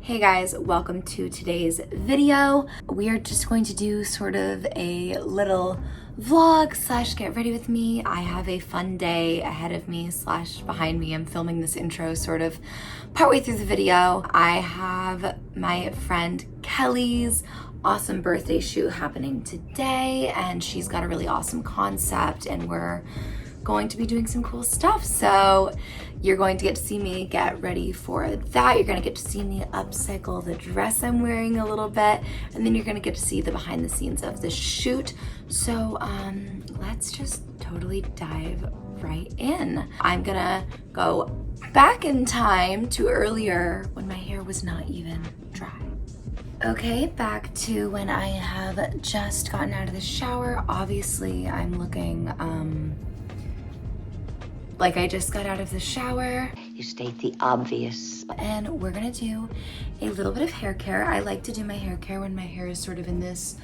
Hey guys, welcome to today's video. We are just going to do sort of a little vlog slash get ready with me. I have a fun day ahead of me slash behind me. I'm filming this intro sort of partway through the video. I have my friend Kelly's awesome birthday shoot happening today, and she's got a really awesome concept, and we're going to be doing some cool stuff. So you're going to get to see me get ready for that. You're gonna get to see me upcycle the dress I'm wearing a little bit, and then you're gonna get to see the behind the scenes of the shoot. So let's just totally dive right in. I'm gonna go back in time to earlier when my hair was not even dry. Okay, back to when I have just gotten out of the shower. Obviously, I'm looking like I just got out of the shower. You state the obvious. And we're gonna do a little bit of hair care. I like to do my hair care when my hair is sort of in this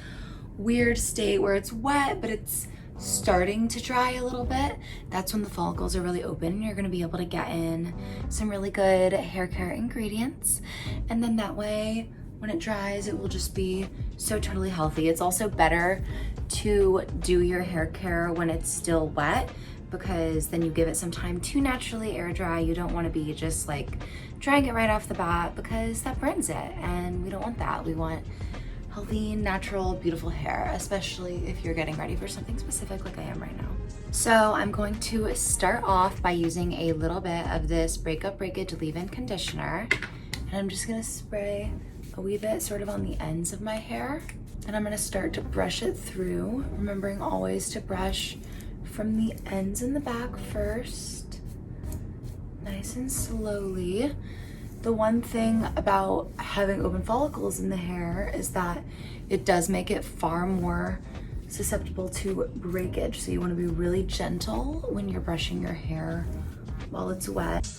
weird state where it's wet, but it's starting to dry a little bit. That's when the follicles are really open, and you're gonna be able to get in some really good hair care ingredients. And then that way, when it dries, it will just be so totally healthy. It's also better to do your hair care when it's still wet, because then you give it some time to naturally air dry. You don't want to be just like drying it right off the bat, because that burns it, and we don't want that. We want healthy, natural, beautiful hair, especially if you're getting ready for something specific like I am right now. So I'm going to start off by using a little bit of this Breakup Breakage leave-in conditioner, and I'm just gonna spray a wee bit sort of on the ends of my hair, and I'm gonna start to brush it through, remembering always to brush from the ends in the back first, nice and slowly. The one thing about having open follicles in the hair is that it does make it far more susceptible to breakage. So you want to be really gentle when you're brushing your hair while it's wet.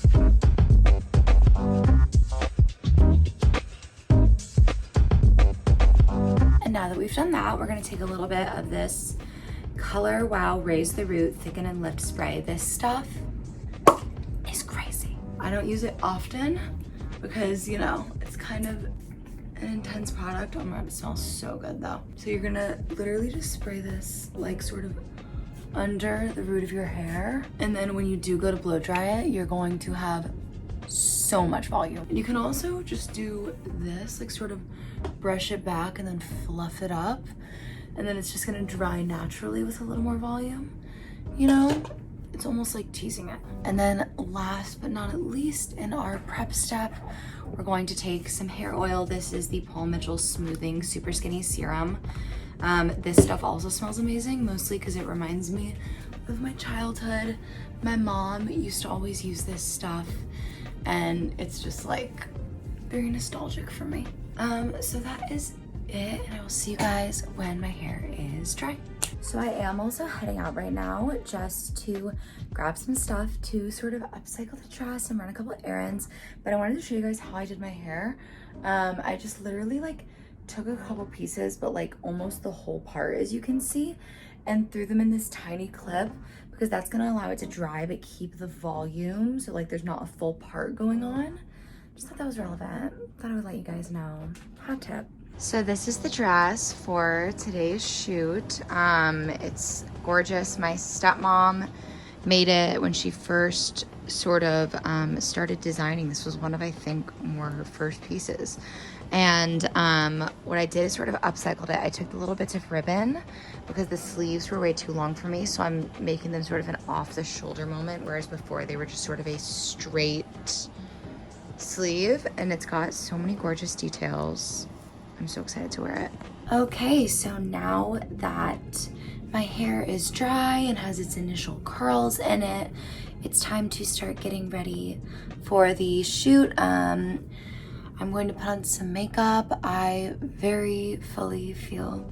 And now that we've done that, we're going to take a little bit of this Color Wow Raise the Root Thicken and Lift Spray. This stuff is crazy. I don't use it often because, you know, it's kind of an intense product. Oh my God, it smells so good though. So you're gonna literally just spray this like sort of under the root of your hair. And then when you do go to blow dry it, you're going to have so much volume. And you can also just do this, like sort of brush it back and then fluff it up. And then it's just gonna dry naturally with a little more volume. You know, it's almost like teasing it. And then last but not least, in our prep step, we're going to take some hair oil. This is the Paul Mitchell Smoothing Super Skinny Serum. This stuff also smells amazing, mostly because it reminds me of my childhood. My mom used to always use this stuff, and it's just like very nostalgic for me. So that is it, and I will see you guys when my hair is dry. So I am also heading out right now just to grab some stuff to sort of upcycle the dress and run a couple of errands, but I wanted to show you guys how I did my hair. I just literally like took a couple pieces, but like almost the whole part, as you can see, and threw them in this tiny clip, because that's gonna allow it to dry but keep the volume, so like there's not a full part going on. Just thought that was relevant. Thought I would let you guys know. Hot tip. So this is the dress for today's shoot. It's gorgeous. My stepmom made it when she first sort of started designing. This was one of, I think, more her first pieces. And what I did is sort of upcycled it. I took the little bits of ribbon because the sleeves were way too long for me, so I'm making them sort of an off the shoulder moment, whereas before they were just sort of a straight sleeve, and it's got so many gorgeous details. I'm so excited to wear it. Okay, so now that my hair is dry and has its initial curls in it, it's time to start getting ready for the shoot. I'm going to put on some makeup. I very fully feel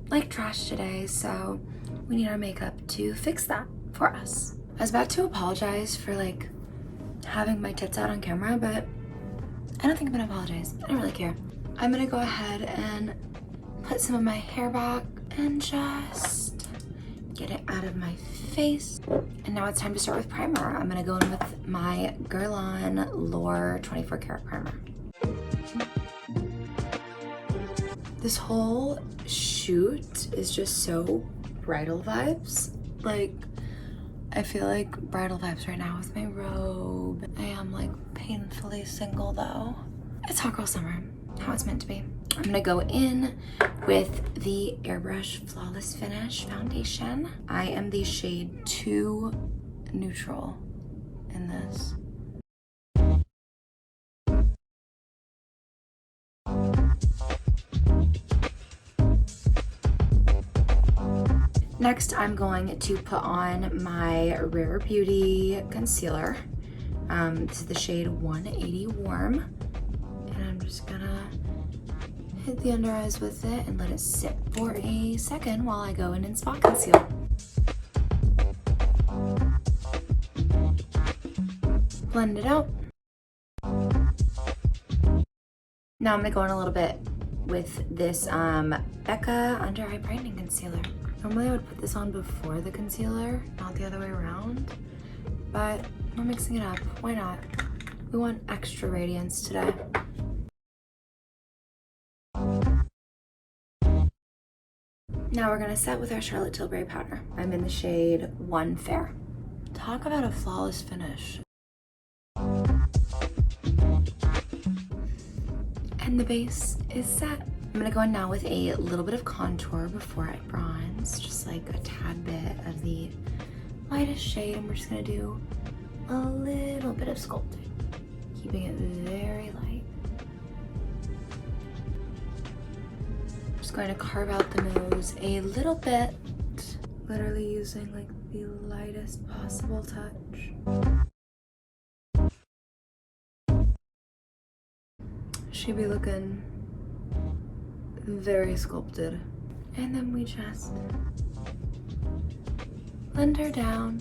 like trash today, so we need our makeup to fix that for us. I was about to apologize for like having my tits out on camera, but I don't think I'm gonna apologize. I don't really care. I'm gonna go ahead and put some of my hair back and just get it out of my face. And now it's time to start with primer. I'm gonna go in with my Guerlain Lore 24 karat primer. This whole shoot is just so bridal vibes. Like, I feel like bridal vibes right now with my robe. I am like painfully single though. It's hot girl summer, how it's meant to be. I'm gonna go in with the Airbrush Flawless Finish foundation. I am the shade 2 neutral in this. Next, I'm going to put on my Rare Beauty concealer. This is the shade 180 Warm. And I'm just gonna hit the under eyes with it and let it sit for a second while I go in and spot conceal. Blend it out. Now I'm gonna go in a little bit with this Becca Under Eye Brightening Concealer. Normally I would put this on before the concealer, not the other way around, but we're mixing it up. Why not? We want extra radiance today. Now we're gonna set with our Charlotte Tilbury powder. I'm in the shade 1 Fair. Talk about a flawless finish. And the base is set. I'm gonna go in now with a little bit of contour before I bronze, just like a tad bit of the lightest shade, and we're just gonna do a little bit of sculpting, keeping it very light. Just going to carve out the nose a little bit, literally using like the lightest possible touch. Should be looking very sculpted. And then we just blend her down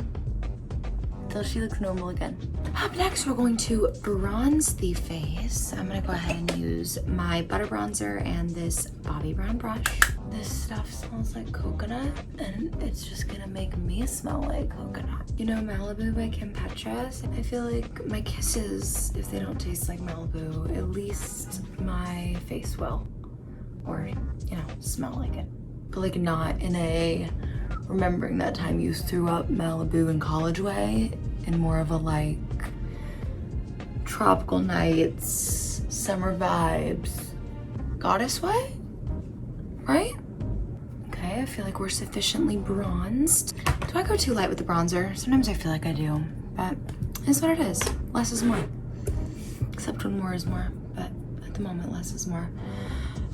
until she looks normal again. Up next, we're going to bronze the face. I'm gonna go ahead and use my butter bronzer and this Bobbi Brown brush. This stuff smells like coconut, and it's just gonna make me smell like coconut. You know Malibu by Kim Petras? I feel like my kisses, if they don't taste like Malibu, at least my face will. Or, you know, smell like it. But like not in a remembering that time you threw up Malibu in college way, in more of a like tropical nights, summer vibes, goddess way, right? Okay, I feel like we're sufficiently bronzed. Do I go too light with the bronzer? Sometimes I feel like I do, but it's what it is. Less is more. Except when more is more, but at the moment, less is more.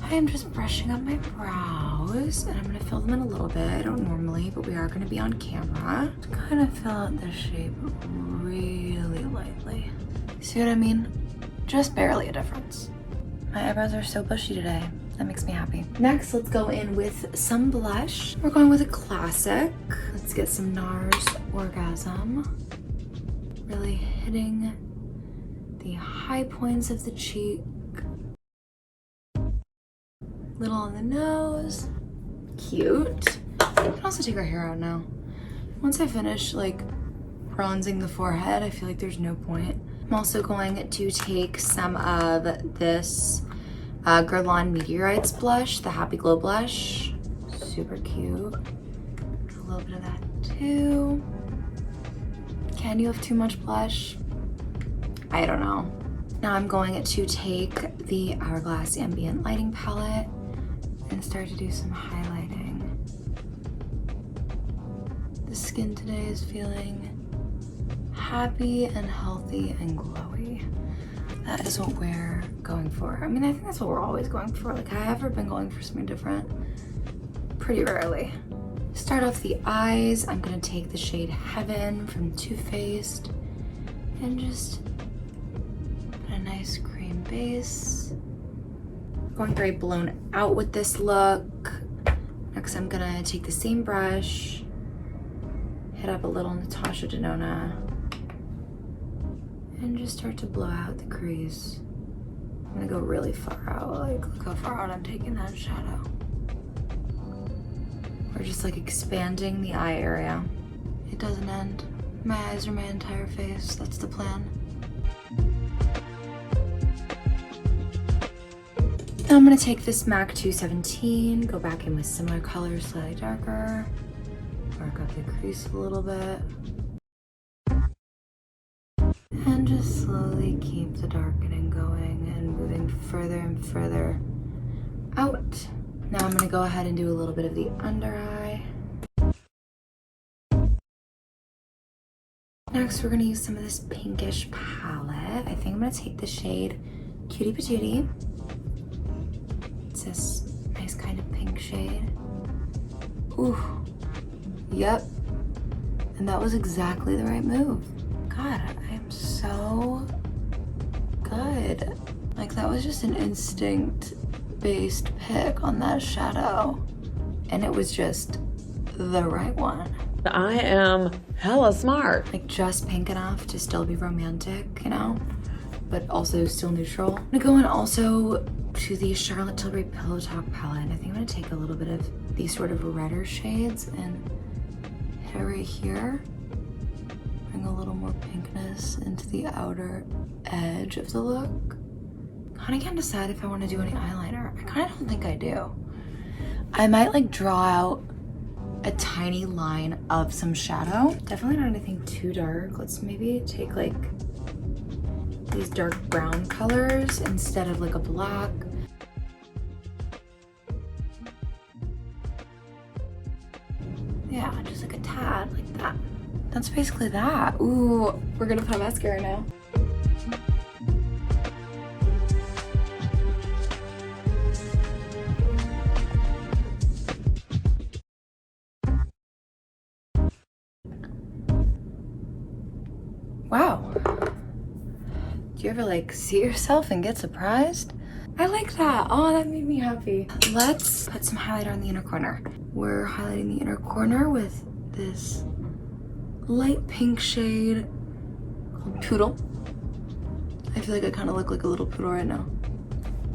I am just brushing up my brows, and I'm gonna fill them in a little bit. I don't normally, but we are gonna be on camera. To kind of fill out the shape really lightly. See what I mean? Just barely a difference. My eyebrows are so bushy today. That makes me happy. Next, let's go in with some blush. We're going with a classic. Let's get some NARS Orgasm. Really hitting the high points of the cheek. Little on the nose. Cute. I can also take our hair out now. Once I finish like bronzing the forehead, I feel like there's no point. I'm also going to take some of this Guerlain Meteorites blush, the Happy Glow blush. Super cute. A little bit of that too. Can you have too much blush? I don't know. Now I'm going to take the Hourglass Ambient Lighting Palette and start to do some highlighting. The skin today is feeling happy and healthy and glowy. That is what we're going for. I mean, I think that's what we're always going for. Like, have I ever been going for something different? Pretty rarely. Start off the eyes. I'm gonna take the shade Heaven from Too Faced and just put a nice cream base. Going very blown out with this look. Next, I'm gonna take the same brush, hit up a little Natasha Denona, and just start to blow out the crease. I'm gonna go really far out. Like, look how far out I'm taking that shadow. We're just like expanding the eye area. It doesn't end. My eyes are my entire face. That's the plan. So I'm gonna take this MAC 217, go back in with similar colors, slightly darker, work up the crease a little bit, and just slowly keep the darkening going and moving further and further out. Now I'm gonna go ahead and do a little bit of the under eye. Next, we're gonna use some of this pinkish palette. I think I'm gonna take the shade Cutie Patootie. It's this nice kind of pink shade. Ooh, yep. And that was exactly the right move. God, I am so good. Like, that was just an instinct-based pick on that shadow. And it was just the right one. I am hella smart. Like, just pink enough to still be romantic, you know? But also still neutral. I'm gonna go in also to the Charlotte Tilbury Pillow Talk palette. And I think I'm gonna take a little bit of these sort of redder shades and hit it right here. Bring a little more pinkness into the outer edge of the look. Kinda can't decide if I wanna do any eyeliner. I kinda don't think I do. I might like draw out a tiny line of some shadow. Definitely not anything too dark. Let's maybe take like these dark brown colors instead of like a black. Yeah, just like a tad like that. That's basically that. Ooh, we're gonna put mascara now. Wow. Do you ever like see yourself and get surprised? I like that. Oh, that made me happy. Let's put some highlighter on the inner corner. We're highlighting the inner corner with this light pink shade called Poodle. I feel like I kind of look like a little poodle right now.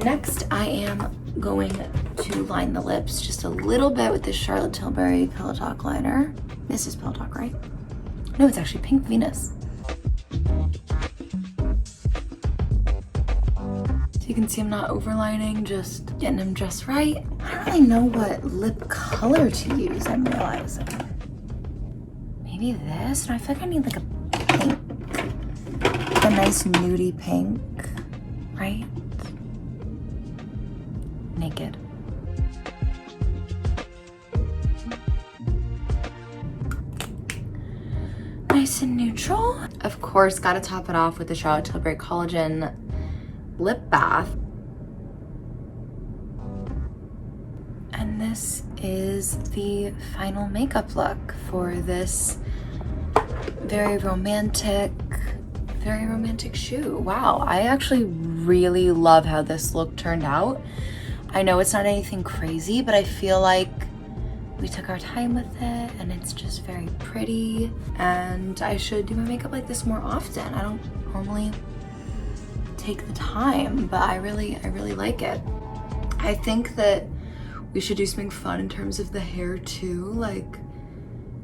Next, I am going to line the lips just a little bit with this Charlotte Tilbury Pillow Talk liner. This is Pillow Talk, right? No, it's actually Pink Venus. So you can see I'm not overlining, just getting them just right. I don't really know what lip color to use, I'm realizing. Maybe this? No, I feel like I need like a pink. Like a nice nudie pink, right? Naked. Nice and neutral. Of course, gotta top it off with the Charlotte Tilbury Collagen Lip Bath. And this is the final makeup look for this very romantic shoot. Wow, I actually really love how this look turned out. I know it's not anything crazy, but I feel like we took our time with it and it's just very pretty. And I should do my makeup like this more often. I don't normally take the time, but I really like it. I think that we should do something fun in terms of the hair too, like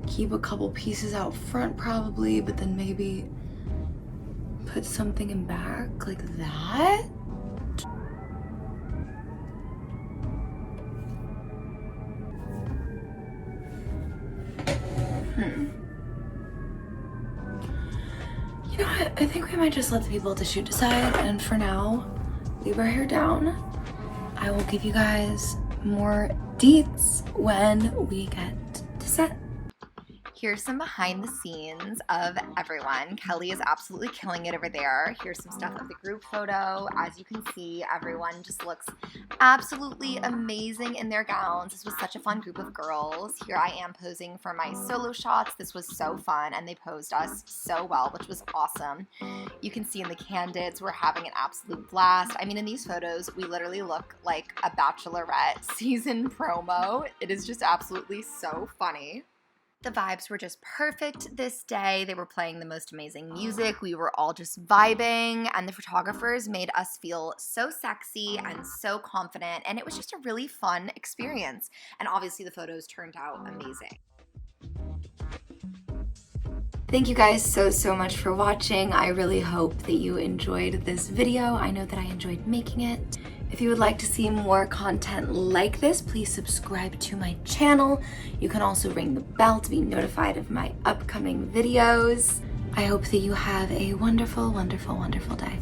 keep a couple pieces out front probably, but then maybe put something in back like that. You know what? I think we might just let the people at the shoot decide, and for now, leave our hair down. I will give you guys more deets when we get to set. Here's some behind the scenes of everyone. Kelly is absolutely killing it over there. Here's some stuff of the group photo. As you can see, everyone just looks absolutely amazing in their gowns. This was such a fun group of girls. Here I am posing for my solo shots. This was so fun, and they posed us so well, which was awesome. You can see in the candids, we're having an absolute blast. I mean, in these photos, we literally look like a Bachelorette season promo. It is just absolutely so funny. The vibes were just perfect this day. They were playing the most amazing music. We were all just vibing, and the photographers made us feel so sexy and so confident, and it was just a really fun experience. And obviously the photos turned out amazing. Thank you guys so much for watching. I really hope that you enjoyed this video. I know that I enjoyed making it. If you would like to see more content like this, please subscribe to my channel. You can also ring the bell to be notified of my upcoming videos. I hope that you have a wonderful, wonderful, wonderful day.